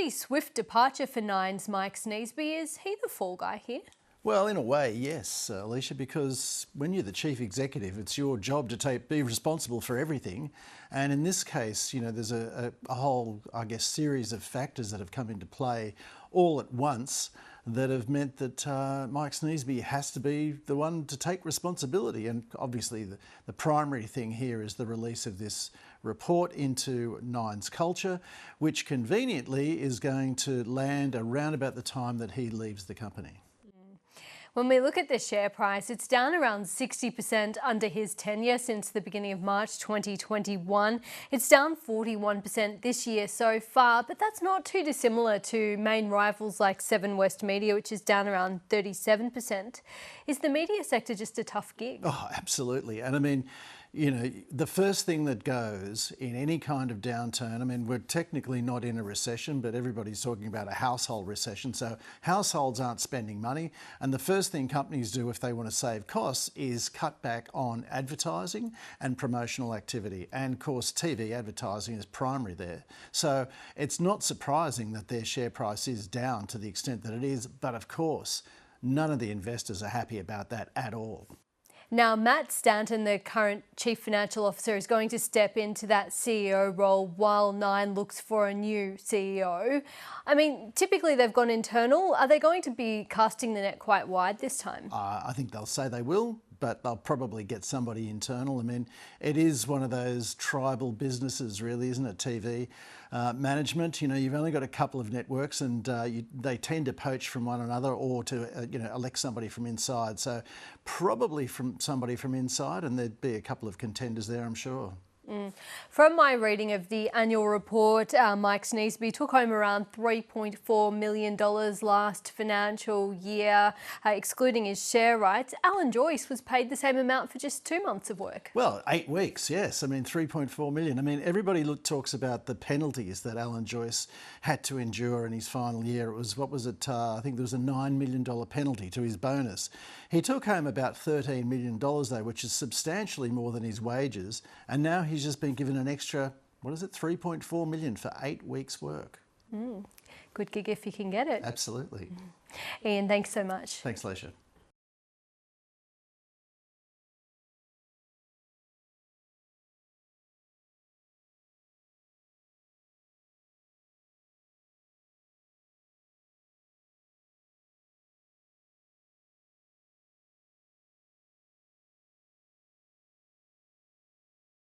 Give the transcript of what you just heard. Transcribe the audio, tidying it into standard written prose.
pretty swift departure for Nine's Mike Sneesby. Is he the fall guy here? Well, in a way, yes, Alicia, because when you're the chief executive, it's your job to be responsible for everything. And in this case, you know, there's a whole, I guess, series of factors that have come into play all at once that have meant that Mike Sneesby has to be the one to take responsibility. And obviously the primary thing here is the release of this report into Nine's culture, which conveniently is going to land around about the time that he leaves the company. When we look at the share price, it's down around 60% under his tenure since the beginning of March 2021. It's down 41% this year so far, but that's not too dissimilar to main rivals like Seven West Media, which is down around 37%. Is the media sector just a tough gig? Oh, absolutely. And I mean, you know, the first thing that goes in any kind of downturn, I mean, we're technically not in a recession, but everybody's talking about a household recession. So households aren't spending money. And the first thing companies do if they want to save costs is cut back on advertising and promotional activity. And of course, TV advertising is primary there. So it's not surprising that their share price is down to the extent that it is. But of course, none of the investors are happy about that at all. Now, Matt Stanton, the current Chief Financial Officer, is going to step into that CEO role while Nine looks for a new CEO. I mean, typically they've gone internal. Are they going to be casting the net quite wide this time? I think they'll say they will, but they'll probably get somebody internal. I mean, it is one of those tribal businesses, really, isn't it, TV management? You know, you've only got a couple of networks and they tend to poach from one another or to, you know, elect somebody from inside. So probably from somebody from inside, and there'd be a couple of contenders there, I'm sure. From my reading of the annual report, Mike Sneesby took home around $3.4 million last financial year, excluding his share rights. Alan Joyce was paid the same amount for just 2 months of work. Well, 8 weeks, yes. I mean, 3.4 million. I mean, everybody talks about the penalties that Alan Joyce had to endure in his final year. It was, what was it? I think there was a $9 million penalty to his bonus. He took home about $13 million though, which is substantially more than his wages. And now he's just been given an extra, what is it, 3.4 million for 8 weeks' work. Good gig if you can get it. Absolutely. Ian, thanks so much. Thanks, Leisha.